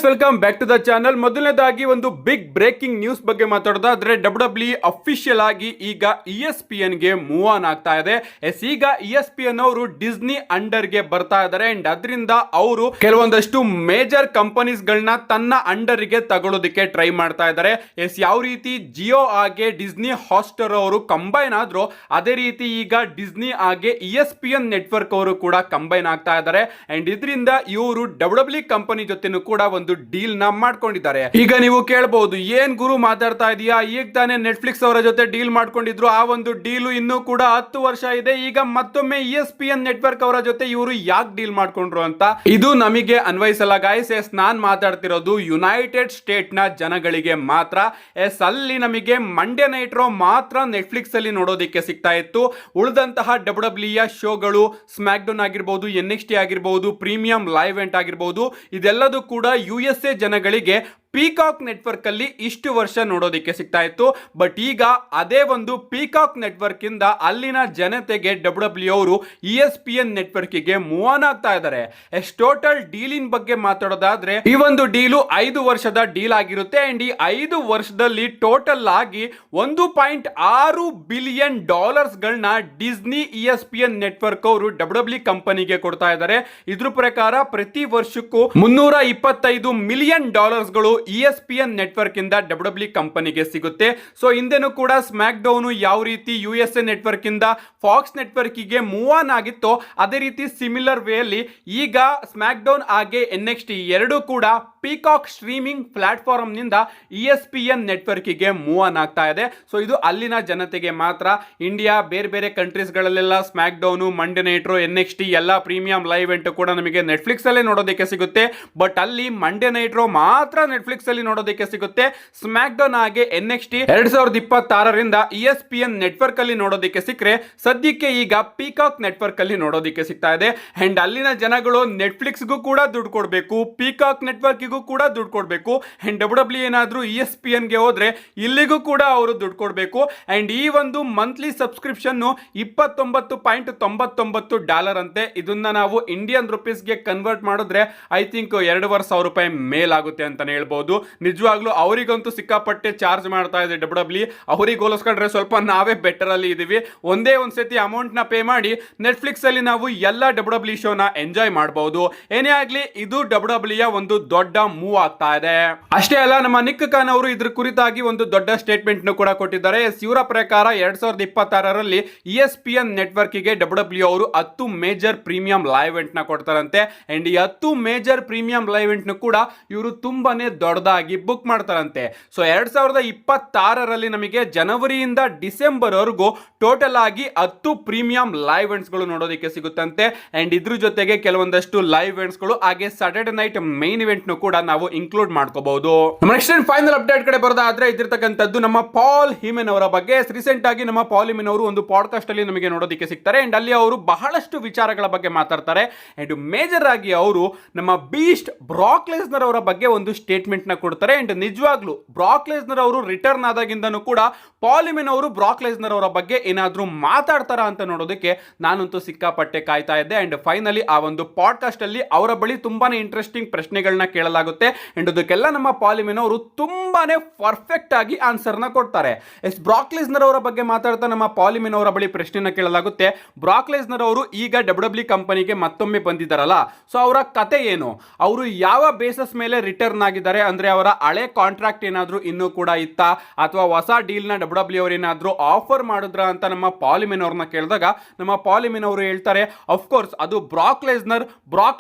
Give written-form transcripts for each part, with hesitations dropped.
Guys welcome back to the channel. ಮೊದಲನೇದಾಗಿ ಒಂದು big breaking news ಬಗ್ಗೆ ಮಾತಾಡೋದಾದ್ರೆ WWE ಅಫಿಷಿಯಲ್ ಆಗಿ ಈಗ ESPN ಗೆ ಮೂವ್ ಆನ್ ಆಗ್ತಾ ಇದೆ. ಈಗ ESPN ಅವರು ಡಿಸ್ನಿ ಅಂಡರ್ ಗೆ ಬರ್ತಾ ಇದ್ದಾರೆ ಅಂಡ್ ಅದರಿಂದ ಅವರು ಕೆಲವೊಂದಷ್ಟು ಮೇಜರ್ ಕಂಪನೀಸ್ ಗಳನ್ನ ತನ್ನ ಅಂಡರ್ ಗೆ ತಗೊಳ್ಳೋದಕ್ಕೆ ಟ್ರೈ ಮಾಡ್ತಾ ಇದ್ದಾರೆ. ಯಾವ ರೀತಿ ಜಿಯೋ ಹಾಗೆ ಡಿಸ್ನಿ ಹಾಟ್‌ಸ್ಟಾರ್ ಅವರು ಕಂಬೈನ್ ಆದ್ರು ಅದೇ ರೀತಿ ಈಗ ಡಿಸ್ನಿ ಹಾಗೆ ESPN ನೆಟ್ವರ್ಕ್ ಅವರು ಕೂಡ ಕಂಬೈನ್ ಆಗ್ತಾ ಇದ್ದಾರೆ ಅಂಡ್ ಇದರಿಂದ ಇವರು WWE ಕಂಪನಿ ಜೊತೆನೂ ಕೂಡ ಒಂದು ಡೀಲ್ ನ ಮಾಡ್ಕೊಂಡಿದ್ದಾರೆ. ಈಗ ನೀವು ಕೇಳಬಹುದು, ಏನ್ ಗುರು ಮಾತಾಡ್ತಾ ಇದೀಯಾ, ಈಗ ತಾನೇ ನೆಟ್ಫ್ಲಿಕ್ಸ್ ಅವರ ಜೊತೆ ಡೀಲ್ ಮಾಡ್ಕೊಂಡಿದ್ರು, ಆ ಒಂದು ಡೀಲ್ ಇನ್ನೂ ಕೂಡ 10 ವರ್ಷ ಇದೆ, ಈಗ ಮತ್ತೊಮ್ಮೆ ESPN ನೆಟ್ವರ್ಕ್ ಅವರ ಜೊತೆ ಇವರು ಯಾಕೆ ಡೀಲ್ ಮಾಡ್ಕೊಂಡ್ರು ಅಂತ. ಇದು ನಮಗೆ ಅನ್ವಯಿಸಲ್ಲ ಗಾಯ್ಸ್. ನಾನ್ ಮಾತಾಡ್ತಿರೋದು ಯುನೈಟೆಡ್ ಸ್ಟೇಟ್ ನ ಜನಗಳಿಗೆ ಮಾತ್ರ. ಅಲ್ಲಿ ನಮಗೆ ಮಂಡೇ ನೈಟ್ ರೋ ಮಾತ್ರ ನೆಟ್ಫ್ಲಿಕ್ಸ್ ಅಲ್ಲಿ ನೋಡೋದಕ್ಕೆ ಸಿಗ್ತಾ ಇತ್ತು. ಉಳಿದಂತಹ WWE ಶೋಗಳು ಸ್ಮ್ಯಾಕ್ ಡೌನ್ ಆಗಿರ್ಬೋದು, NXT ಆಗಿರ್ಬೋದು, ಪ್ರೀಮಿಯಂ ಲೈವ್ ಇವೆಂಟ್ ಆಗಿರ್ಬೋದು, ಇದೆಲ್ಲದೂ ಕೂಡ USA ಜನಗಳಿಗೆ ಪೀಕಾಕ್ ನೆಟ್ವರ್ಕ್ ಅಲ್ಲಿ ಇಷ್ಟು ವರ್ಷ ನೋಡೋದಕ್ಕೆ ಸಿಗ್ತಾ ಇತ್ತು. ಬಟ್ ಈಗ ಅದೇ ಒಂದು ಪೀಕಾಕ್ ನೆಟ್ವರ್ಕ್ ಇಂದ ಅಲ್ಲಿನ ಜನತೆಗೆ WWE ಅವರು ESPN ನೆಟ್ವರ್ಕ್ ಗೆ ಮೂವ್ ಆನ್ ಆಗ್ತಾ ಇದ್ದಾರೆ. ಟೋಟಲ್ ಡೀಲಿನ ಬಗ್ಗೆ ಮಾತಾಡೋದಾದ್ರೆ ಈ ಒಂದು ಡೀಲು 5 ವರ್ಷದ ಡೀಲ್ ಆಗಿರುತ್ತೆ ಅಂಡ್ ಈ 5 ವರ್ಷದಲ್ಲಿ ಟೋಟಲ್ ಆಗಿ $1.6 ಬಿಲಿಯನ್ ಗಳನ್ನ ಡಿಸ್ನಿ ESPN ನೆಟ್ವರ್ಕ್ ಅವರು WWE ಕಂಪನಿಗೆ ಕೊಡ್ತಾ ಇದ್ದಾರೆ. ಇದ್ರ ಪ್ರಕಾರ ಪ್ರತಿ ವರ್ಷಕ್ಕೂ $325 ಮಿಲಿಯನ್ ESPN ನೆಟ್ವರ್ಕ್ ಇಂದ WWE ಕಂಪನಿಗೆ ಸಿಗುತ್ತೆ. ಸೊ ಹಿಂದೆನೂ ಕೂಡ ಸ್ಮ್ಯಾಕ್ ಡೌನ್ ಯಾವ ರೀತಿ USA ನೆಟ್ವರ್ಕ್ ಇಂದ ಫಾಕ್ಸ್ ನೆಟ್ವರ್ಕ್ ಗೆ ಮೂವ್ ಆನ್ ಆಗಿತ್ತು, ಅದೇ ರೀತಿ ಸಿಮಿಲರ್ ವೇ ಅಲ್ಲಿ ಈಗ ಸ್ಮ್ಯಾಕ್ ಡೌನ್ ಹಾಗೆ NXT ಎರಡೂ ಕೂಡ ಪೀಕಾಕ್ ಸ್ಟ್ರೀಮಿಂಗ್ ಪ್ಲಾಟ್ಫಾರ್ಮ್ ನಿಂದ ESPN ನೆಟ್ವರ್ಕ್ ಗೆ ಮೂವ್ ಆನ್ ಆಗ್ತಾ ಇದೆ. ಸೊ ಇದು ಅಲ್ಲಿನ ಜನತೆಗೆ ಮಾತ್ರ. ಇಂಡಿಯಾ ಬೇರೆ ಬೇರೆ ಕಂಟ್ರೀಸ್ ಗಳಲ್ಲೆಲ್ಲ SmackDown, Monday night Raw, NXT ಎಲ್ಲ ಪ್ರೀಮಿಯಂ ಲೈವ್ ಇವೆಂಟ್ ಕೂಡ ನಮಗೆ ನೆಟ್ಫ್ಲಿಕ್ಸ್ ಅಲ್ಲೇ ನೋಡೋದಕ್ಕೆ ಸಿಗುತ್ತೆ. ಬಟ್ ಅಲ್ಲಿ ಮಂಡೇ ನೈಟ್ ರೋ ಮಾತ್ರ ನೆಟ್ಫ್ಲಿಕ್ಸ್ ಅಲ್ಲಿ ನೋಡೋದಕ್ಕೆ ಸಿಗುತ್ತೆ. ಸ್ಮ್ಯಾಕ್ ಡೌನ್ ಹಾಗೆ NXT 2026ರಿಂದ ESPN ನೆಟ್ವರ್ಕ್ ಅಲ್ಲಿ ನೋಡೋದಕ್ಕೆ ಸಿಕ್ಕರೆ ಸದ್ಯಕ್ಕೆ ಈಗ ಪೀಕಾಕ್ ನೆಟ್ವರ್ಕ್ ಅಲ್ಲಿ ನೋಡೋದಕ್ಕೆ ಸಿಗ್ತಾ ಇದೆ. ಅಂಡ್ ಅಲ್ಲಿನ ಜನಗಳು ನೆಟ್ಫ್ಲಿಕ್ಸ್ಗೂ ಕೂಡ ದುಡ್ಡು ಕೊಡಬೇಕು, ಪೀಕಾಕ್ ನೆಟ್ವರ್ಕ್ ಕೂಡ ದುಡ್ಡು ಕೊಡಬೇಕು. ಅಂಡ್ WWE ಏನಾದ್ರೂ ESPN ಗೆ ಹೋದ್ರೆ ಇಲ್ಲಿಗೂ ಕೂಡ ಅವರು ದುಡ್ಡು ಕೊಡಬೇಕು. ಅಂಡ್ ಈ ಒಂದು ಮಂತ್ಲಿ ಸಬ್ಸ್ಕ್ರಿಪ್ಷನ್ $29.99 ಅಂತೆ. ಇದನ್ನ ನಾವು ಇಂಡಿಯನ್ ರುಪೀಸ್ ಗೆ ಕನ್ವರ್ಟ್ ಮಾಡಿದ್ರೆ ಐ ಥಿಂಕ್ $2,500 ಮೇಲಾಗುತ್ತೆ ಅಂತಾನೆ ಹೇಳ್ಬಹುದು. ನಿಜವಾಗ್ಲೂ ಅವರಿಗಂತೂ ಸಿಕ್ಕಾಪಟ್ಟೆ ಚಾರ್ಜ್ ಮಾಡ್ತಾ ಇದೆ WWE. ಅವರಿಗೆ ಹೋಲಿಸ್ಕೊಂಡ್ರೆ ಸ್ವಲ್ಪ ನಾವೇ ಬೆಟರ್ ಅಲ್ಲಿ ಇದೀವಿ. ಒಂದೇ ಒಂದ್ಸತಿ ಅಮೌಂಟ್ ನ ಪೇ ಮಾಡಿ ನೆಟ್ಫ್ಲಿಕ್ಸ್ ಅಲ್ಲಿ ನಾವು ಎಲ್ಲ WWE ಶೋನ ಎಂಜಾಯ್ ಮಾಡಬಹುದು. ಏನೇ ಆಗ್ಲಿ ಇದು WWE ಒಂದು ದೊಡ್ಡ ಮೂವ್ ಆಗ್ತಾ ಇದೆ. ಅಷ್ಟೇ ಅಲ್ಲ, ನಮ್ಮ ನಿಕ್ ಖಾನ್ ಅವರು ಇದ್ರ ಕುರಿತಾಗಿ ಒಂದು ದೊಡ್ಡ ಸ್ಟೇಟ್ಮೆಂಟ್ ನು ಕೂಡ ಕೊಟ್ಟಿದ್ದಾರೆ. ಇವರ ಪ್ರಕಾರ 2026ರಲ್ಲಿ ESPN ನೆಟ್ವರ್ಕ್ ಗೆ WWE ಅವರು 10 ಮೇಜರ್ ಪ್ರೀಮಿಯಂ ಲೈವ್ ಇವೆಂಟ್ ನ ಕೊಡ್ತಾರಂತೆ. ಅಂಡ್ ಈ 10 ಮೇಜರ್ ಪ್ರೀಮಿಯಂ ಲೈವ್ ಇವೆಂಟ್ ನು ಕೂಡ ಇವರು ತುಂಬಾನೇ ದೊಡ್ಡದಾಗಿ ಬುಕ್ ಮಾಡ್ತಾರಂತೆ. ಸೊ 2026ರಲ್ಲಿ ನಮಗೆ ಜನವರಿಯಿಂದ ಡಿಸೆಂಬರ್ ವರೆಗೂ ಟೋಟಲ್ ಆಗಿ 10 ಪ್ರೀಮಿಯಂ ಲೈವ್ ಇವೆಂಟ್ಸ್ ಗಳು ನೋಡೋದಕ್ಕೆ ಸಿಗುತ್ತಂತೆ. ಅಂಡ್ ಇದ್ರ ಜೊತೆಗೆ ಕೆಲವೊಂದಷ್ಟು ಲೈವ್ ಇವೆಂಟ್ಸ್ ಗಳು ಹಾಗೆ ಸ್ಯಾಟರ್ಡೆ ನೈಟ್ ಮೈನ್ ಇವೆಂಟ್ ನು ಕೂಡ ನಾವು ಇನ್ಕ್ಲೂಡ್ ಮಾಡ್ಕೋಬಹುದು. ನೆಕ್ಸ್ಟ್ ಫೈನಲ್ ಅಪ್ಡೇಟ್ ಕಡೆ ಬರೋದಾದ್ರೆ ಇದಿರ್ತಕ್ಕಂಥದ್ದು ನಮ್ಮ ಪಾಲ್ ಹಿಮೆನ್ ಅವರ ಬಗ್ಗೆ. ರೀಸೆಂಟ್ ಆಗಿ ನಮ್ಮ ಪಾಲ್ ಹಿಮೆನ್ ಅವರು ಒಂದು ಪಾಡ್ಕಾಸ್ಟ್ ಅಲ್ಲಿ ನಮಗೆ ನೋಡೋದಕ್ಕೆ ಸಿಗ್ತಾರೆ ಅಂಡ್ ಅಲ್ಲಿ ಅವರು ಬಹಳಷ್ಟು ವಿಚಾರಗಳ ಬಗ್ಗೆ ಮಾತಾಡ್ತಾರೆ. ಅಂಡ್ ಮೇಜರ್ ಆಗಿ ಅವರು ನಮ್ಮ ಬೀಸ್ಟ್ ಬ್ರಾಕ್ ಲೆಸ್ನರ್ ಅವರ ಬಗ್ಗೆ ಒಂದು ಸ್ಟೇಟ್ಮೆಂಟ್ ನ ಕೊಡ್ತಾರೆ. ಅಂಡ್ ನಿಜವಾಗ್ಲೂ ಬ್ರಾಕ್ ಲೆಸ್ನರ್ ಅವರು ರಿಟರ್ನ್ ಆದಾಗಿಂದನೂ ಕೂಡ ಪಾಲ್ ಹಿಮೆನ್ ಅವರು ಬ್ರಾಕ್ ಲೆಸ್ನರ್ ಅವರ ಬಗ್ಗೆ ಏನಾದ್ರೂ ಮಾತಾಡ್ತಾರಾ ಅಂತ ನೋಡೋದಕ್ಕೆ ನಾನಂತೂ ಸಿಕ್ಕಾಪಟ್ಟೆ ಕಾಯ್ತಾ ಇದ್ದೆ. ಅಂಡ್ ಫೈನಲಿ ಆ ಒಂದು ಪಾಡ್ಕಾಸ್ಟ್ ಅಲ್ಲಿ ಅವರ ಬಳಿ ತುಂಬಾನೇ ಇಂಟ್ರೆಸ್ಟಿಂಗ್ ಪ್ರಶ್ನೆಗಳನ್ನ ಕೇಳಲಾಗುತ್ತೆ ಅಂಡ್ ಅದಕ್ಕೆಲ್ಲ ನಮ್ಮ ಪಾಲ್ ಹಿಮೆನ್ ಅವರು ತುಂಬಾನೇ ಪರ್ಫೆಕ್ಟ್ ಆಗಿ ಆನ್ಸರ್ ನ ಕೊಡ್ತಾರೆ. ಬ್ರಾಕ್ ಲೆಸ್ನರ್ ಅವರ ಬಗ್ಗೆ ಮಾತಾಡ್ತಾ ನಮ್ಮ ಪಾಲ್ ಹಿಮೆನ್ ಅವರ ಬಳಿ ಪ್ರಶ್ನೆನ ಕೇಳಲಾಗುತ್ತೆ. ಬ್ರಾಕ್ ಲೆಸ್ನರ್ ಅವರು ಈಗ WWE ಕಂಪನಿಗೆ ಮತ್ತೊಮ್ಮೆ ಬಂದಿದ್ದಾರಲ್ಲ, ಸೊ ಅವರ ಕತೆ ಏನು, ಅವರು ಯಾವ ಬೇಸಸ್ ಮೇಲೆ ರಿಟರ್ನ್ ಆಗಿದ್ದಾರೆ, ಅಂದ್ರೆ ಅವರ ಹಳೆ ಕಾಂಟ್ರಾಕ್ಟ್ ಏನಾದ್ರೂ ಇನ್ನೂ ಕೂಡ ಇತ್ತಾ ಅಥವಾ ಹೊಸ ಡೀಲ್ ನ WWE ಅವರು ಏನಾದ್ರೂ ಆಫರ್ ಮಾಡಿದ್ರ ಅಂತ ನಮ್ಮ ಪಾಲ್ ಹಿಮೆನ್ ಅವ್ರನ್ನ ಕೇಳಿದಾಗ ನಮ್ಮ ಪಾಲ್ ಹಿಮೆನ್ ಅವರು ಹೇಳ್ತಾರೆ, ಅಫ್ಕೋರ್ಸ್ ಅದು ಬ್ರಾಕ್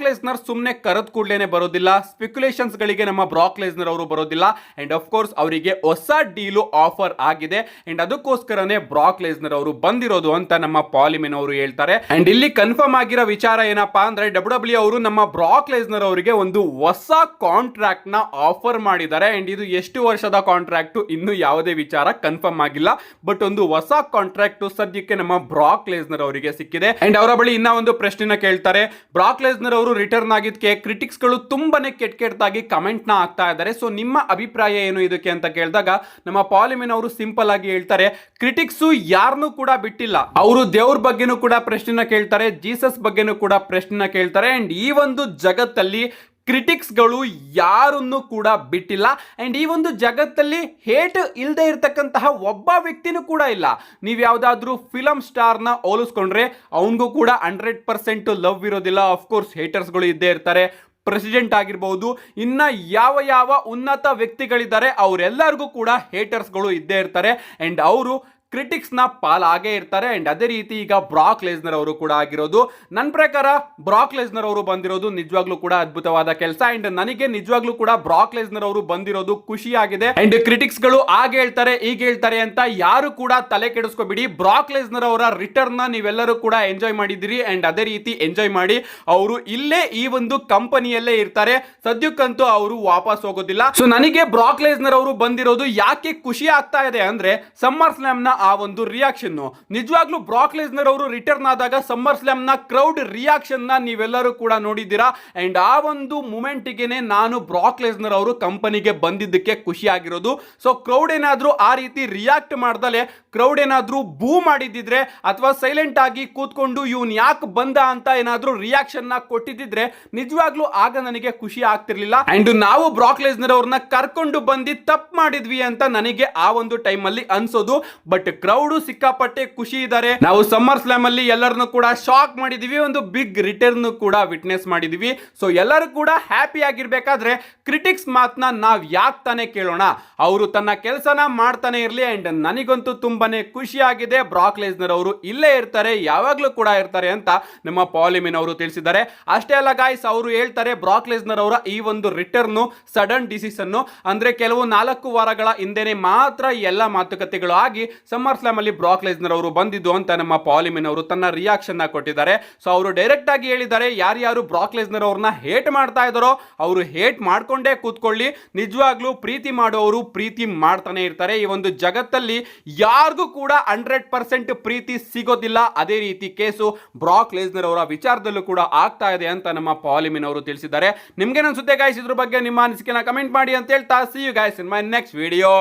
ಲೆಸ್ನರ್ ಸುಮ್ಮನೆ ಕರೆದ್ ಕೂಡಲೇನೆ ಬರೋದಿಲ್ಲ, ಸ್ಪೆಕ್ಯುಲೇಷನ್ಸ್ ಗಳಿಗೆ ನಮ್ಮ ಬ್ರಾಕ್ ಲೆಸ್ನರ್ ಅವರು ಬರೋದಿಲ್ಲ. ಅಂಡ್ ಆಫ್ ಕೋರ್ಸ್ ಅವರಿಗೆ ಹೊಸ ಡೀಲು ಆಫರ್ ಆಗಿದೆ ಅಂಡ್ ಅದಕ್ಕೋಸ್ಕರನೇ ಬ್ರಾಕ್ ಲೆಸ್ನರ್ ಅವರು ಬಂದಿರೋದು ಅಂತ ನಮ್ಮ ಪಾಲ್ ಹಿಮೆನ್ ಅವರು ಹೇಳ್ತಾರೆ. ಅಂಡ್ ಇಲ್ಲಿ ಕನ್ಫರ್ಮ್ ಆಗಿರೋ ವಿಚಾರ ಏನಪ್ಪಾ ಅಂದ್ರೆ WWE ಅವರು ನಮ್ಮ ಬ್ರಾಕ್ ಲೆಸ್ನರ್ ಅವರಿಗೆ ಒಂದು ಹೊಸ ಕಾಂಟ್ರಾಕ್ಟ್ ನ ಆಫರ್ ಮಾಡಿದ್ದಾರೆ. ಅಂಡ್ ಇದು ಎಷ್ಟು ವರ್ಷದ ಕಾಂಟ್ರಾಕ್ಟ್ ಇನ್ನು ಯಾವುದೇ ವಿಚಾರ ಕನ್ಫರ್ಮ್ ಆಗಿಲ್ಲ, ಬಟ್ ಒಂದು ಹೊಸ ಕಾಂಟ್ರಾಕ್ಟ್ ಸದ್ಯಕ್ಕೆ ನಮ್ಮ ಬ್ರಾಕ್ ಲೆಸ್ನರ್ ಅವರಿಗೆ ಸಿಕ್ಕಿದೆ. ಅಂಡ್ ಅವರ ಬಳಿ ಇನ್ನ ಒಂದು ಪ್ರಶ್ನೆನ ಕೇಳ್ತಾರೆ, ಬ್ರಾಕ್ ಲೆಸ್ನರ್ ಅವರು ರಿಟರ್ನ್ ಆಗಿದ್ದಕ್ಕೆ ಕ್ರಿಟಿಕ್ಸ್ ಗಳು ತುಂಬಾನೇ ಕೆಟ್ಟದಾಗಿ ಕಮೆಂಟ್ ನ ಆಗ್ತಾ ಇದ್ದಾರೆ, ಸೊ ನಿಮ್ಮ ಅಭಿಪ್ರಾಯ ಏನು ಇದಕ್ಕೆ ಅಂತ ಕೇಳಿದಾಗ ನಮ್ಮ ಪಾಲ್ ಹಿಮೆನ್ ಅವರು ಸಿಂಪಲ್ ಆಗಿ ಹೇಳ್ತಾರೆ, ಕ್ರಿಟಿಕ್ಸ್ ಯಾರನ್ನೂ ಕೂಡ ಬಿಟ್ಟಿಲ್ಲ, ಅವರು ದೇವ್ರ ಬಗ್ಗೆನೂ ಕೂಡ ಪ್ರಶ್ನೆನ ಕೇಳ್ತಾರೆ, ಜೀಸಸ್ ಬಗ್ಗೆನೂ ಕೂಡ ಪ್ರಶ್ನೆನ ಕೇಳ್ತಾರೆ. ಅಂಡ್ ಈ ಒಂದು ಜಗತ್ತಲ್ಲಿ ಕ್ರಿಟಿಕ್ಸ್ಗಳು ಯಾರನ್ನು ಕೂಡ ಬಿಟ್ಟಿಲ್ಲ. ಅಂಡ್ ಈ ಒಂದು ಜಗತ್ತಲ್ಲಿ ಹೇಟ್ ಇಲ್ಲದೆ ಇರತಕ್ಕಂತಹ ಒಬ್ಬ ವ್ಯಕ್ತಿನೂ ಕೂಡ ಇಲ್ಲ. ನೀವು ಯಾವುದಾದ್ರೂ ಫಿಲಮ್ ಸ್ಟಾರ್ನ ಹೋಲಿಸ್ಕೊಂಡ್ರೆ ಅವನಿಗೂ ಕೂಡ 100% ಲವ್ ಇರೋದಿಲ್ಲ. ಆಫ್ಕೋರ್ಸ್ ಹೇಟರ್ಸ್ಗಳು ಇದ್ದೇ ಇರ್ತಾರೆ. ಪ್ರೆಸಿಡೆಂಟ್ ಆಗಿರ್ಬೋದು, ಇನ್ನ ಯಾವ ಉನ್ನತ ವ್ಯಕ್ತಿಗಳಿದ್ದಾರೆ ಅವರೆಲ್ಲರಿಗೂ ಕೂಡ ಹೇಟರ್ಸ್ಗಳು ಇದ್ದೇ ಇರ್ತಾರೆ. ಅಂಡ್ ಅವರು ಕ್ರಿಟಿಕ್ಸ್ನ ಪಾಲಾಗೇ ಇರ್ತಾರೆ. ಅಂಡ್ ಅದೇ ರೀತಿ ಈಗ ಬ್ರಾಕ್ ಲೆಸ್ನರ್ ಅವರು ಕೂಡ ಆಗಿರೋದು. ನನ್ನ ಪ್ರಕಾರ ಬ್ರಾಕ್ ಲೆಸ್ನರ್ ಅವರು ಬಂದಿರೋದು ನಿಜವಾಗ್ಲೂ ಕೂಡ ಅದ್ಭುತವಾದ ಕೆಲಸ. ಅಂಡ್ ನನಗೆ ನಿಜವಾಗ್ಲೂ ಕೂಡ ಬ್ರಾಕ್ ಲೆಸ್ನರ್ ಅವರು ಬಂದಿರೋದು ಖುಷಿಯಾಗಿದೆ. ಅಂಡ್ ಕ್ರಿಟಿಕ್ಸ್ಗಳು ಆಗ ಹೇಳ್ತಾರೆ ಈಗ ಹೇಳ್ತಾರೆ ಅಂತ ಯಾರು ಕೂಡ ತಲೆ ಕೆಡಿಸ್ಕೋಬಿಡಿ. ಬ್ರಾಕ್ ಲೆಸ್ನರ್ ಅವರ ರಿಟರ್ನ್ ನೀವೆಲ್ಲರೂ ಕೂಡ ಎಂಜಾಯ್ ಮಾಡಿದಿರಿ. ಅಂಡ್ ಅದೇ ರೀತಿ ಎಂಜಾಯ್ ಮಾಡಿ. ಅವರು ಇಲ್ಲೇ ಈ ಒಂದು ಕಂಪನಿಯಲ್ಲೇ ಇರ್ತಾರೆ. ಸದ್ಯಕ್ಕಂತೂ ಅವರು ವಾಪಸ್ ಹೋಗೋದಿಲ್ಲ. ಸೊ ನನಗೆ ಬ್ರಾಕ್ ಲೆಸ್ನರ್ ಅವರು ಬಂದಿರೋದು ಯಾಕೆ ಖುಷಿ ಆಗ್ತಾ ಇದೆ ಅಂದ್ರೆ ಸಮ್ಮರ್ ಸ್ಲಾಮ್ ನ ಆ ಒಂದು ರಿಯಾಕ್ಷನ್. ನಿಜವಾಗ್ಲೂ ಬ್ರಾಕ್ ಲೆಸ್ನರ್ ಅವರು ರಿಟರ್ನ್ ಆದಾಗ ಸಮ್ಮರ್ ಸ್ಲಾಮ್ ನ ಕ್ರೌಡ್ ರಿಯಾಕ್ಷನ್ ನ ನೀವೆಲ್ಲರೂ ಕೂಡ ನೋಡಿದ್ದೀರಾ. ಅಂಡ್ ಆ ಒಂದು ಮೂಮೆಂಟ್ ಗೆನೆ ನಾನು ಬ್ರಾಕ್ ಲೆಸ್ನರ್ ಅವರು ಕಂಪನಿಗೆ ಬಂದಿದ್ದಕ್ಕೆ ಖುಷಿ ಆಗಿರೋದು. ಸೊ ಕ್ರೌಡ್ ಏನಾದ್ರೂ ಆ ರೀತಿ ರಿಯಾಕ್ಟ್ ಮಾಡ್ದಲೆ ಕ್ರೌಡ್ ಏನಾದ್ರೂ ಬೂ ಮಾಡಿದಿದ್ರೆ ಅಥವಾ ಸೈಲೆಂಟ್ ಆಗಿ ಕೂತ್ಕೊಂಡು ಇವನ್ ಯಾಕೆ ಬಂದ ಅಂತ ಏನಾದ್ರೂ ರಿಯಾಕ್ಷನ್ ನ ಕೊಟ್ಟಿದ್ರೆ ನಿಜವಾಗ್ಲೂ ಆಗ ನನಗೆ ಖುಷಿ ಆಗ್ತಿರ್ಲಿಲ್ಲ. ಅಂಡ್ ನಾವು ಬ್ರಾಕ್ ಲೆಸ್ನರ್ ಅವ್ರನ್ನ ಕರ್ಕೊಂಡು ಬಂದು ತಪ್ಪು ಮಾಡಿದ್ವಿ ಅಂತ ನನಗೆ ಆ ಒಂದು ಟೈಮ್ ಅಲ್ಲಿ ಅನ್ಸೋದು. ಬಟ್ ಕ್ರೌಡ್ ಸಿಕ್ಕಾಪಟ್ಟೆ ಖುಷಿ ಇದ್ದಾರೆ. ನಾವು ಸಮ್ಮರ್ ಸ್ಲಾಮ್ ಅಲ್ಲಿ ಎಲ್ಲರನ್ನು ಕೂಡ ಶಾಕ್ ಮಾಡಿದೀವಿ. ಒಂದು ಬಿಗ್ ರಿಟರ್ನ್ ಕೂಡ ವಿಟ್ನೆಸ್ ಮಾಡಿದೀವಿ. ಸೊ ಎಲ್ಲರೂ ಕೂಡ ಹ್ಯಾಪಿ ಆಗಿರ್ಬೇಕಾದ್ರೆ ಕ್ರಿಟಿಕ್ಸ್ ಮಾತನ್ನ ನಾವ್ ಯಾಕೆ ತಾನೇ ಕೇಳೋಣ. ಅವರು ತನ್ನ ಕೆಲಸನ ಮಾಡ್ತಾನೆ ಇರ್ಲಿ. ಅಂಡ್ ನನಗಂತೂ ತುಂಬಾನೇ ಖುಷಿ ಆಗಿದೆ. ಬ್ರಾಕ್ ಲೆಸ್ನರ್ ಅವರು ಇಲ್ಲೇ ಇರ್ತಾರೆ, ಯಾವಾಗ್ಲೂ ಕೂಡ ಇರ್ತಾರೆ ಅಂತ ನಮ್ಮ ಪಾಲಿಮಿನ್ ಅವರು ತಿಳಿಸಿದ್ದಾರೆ. ಅಷ್ಟೇ ಅಲ್ಲ ಗಾಯ್ಸ್, ಅವರು ಹೇಳ್ತಾರೆ ಬ್ರಾಕ್ ಲೆಸ್ನರ್ ಅವರ ಈ ಒಂದು ರಿಟರ್ನ್ ಸಡನ್ ಡಿಸಿಷನ್ ಅಂದ್ರೆ ಕೆಲವು 4 ವಾರಗಳ ಹಿಂದೆನೆ ಮಾತ್ರ ಎಲ್ಲ ಮಾತುಕತೆಗಳು ಆಗಿ ಸಮ್ಮರ್ ಸ್ಲಾಮ್ ಅಲ್ಲಿ ಬ್ರಾಕ್ ಲೆಸ್ನರ್ ಅವರು ಬಂದಿದ್ದು ಅಂತ ನಮ್ಮ ಪಾಲಿಮಿನ್ ಅವರು ತನ್ನ ರಿಯಾಕ್ಷನ್ ನ ಕೊಟ್ಟಿದ್ದಾರೆ. ಸೊ ಅವರು ಡೈರೆಕ್ಟ್ ಆಗಿ ಹೇಳಿದ್ದಾರೆ ಯಾರ್ಯಾರು ಬ್ರಾಕ್ ಲೆಸ್ನರ್ ಅವ್ರನ್ನ ಹೇಟ್ ಮಾಡ್ತಾ ಇದಾರೋ ಅವರು ಹೇಟ್ ಮಾಡ್ಕೊಂಡೇ ಕೂತ್ಕೊಳ್ಳಿ. ನಿಜವಾಗ್ಲೂ ಪ್ರೀತಿ ಮಾಡುವವರು ಪ್ರೀತಿ ಮಾಡ್ತಾನೆ ಇರ್ತಾರೆ. ಈ ಒಂದು ಜಗತ್ತಲ್ಲಿ ಯಾರಿಗೂ ಕೂಡ 100% ಪ್ರೀತಿ ಸಿಗೋದಿಲ್ಲ. ಅದೇ ರೀತಿ ಕೇಸು ಬ್ರಾಕ್ ಲೆಸ್ನರ್ ಅವರ ವಿಚಾರದಲ್ಲೂ ಕೂಡ ಆಗ್ತಾ ಇದೆ ಅಂತ ನಮ್ಮ ಪಾಲಿಮಿನ್ ಅವರು ತಿಳಿಸಿದ್ದಾರೆ. ನಿಮ್ಗೆ ಅನ್ಸುತ್ತೆ ಗಾಯ್ಸ್ ಇದ್ರ ಬಗ್ಗೆ ನಿಮ್ಮ ಅನಿಸಿಕೆನ ಕಮೆಂಟ್ ಮಾಡಿ ಅಂತ ಹೇಳ್ತಾ see you guys in my next video.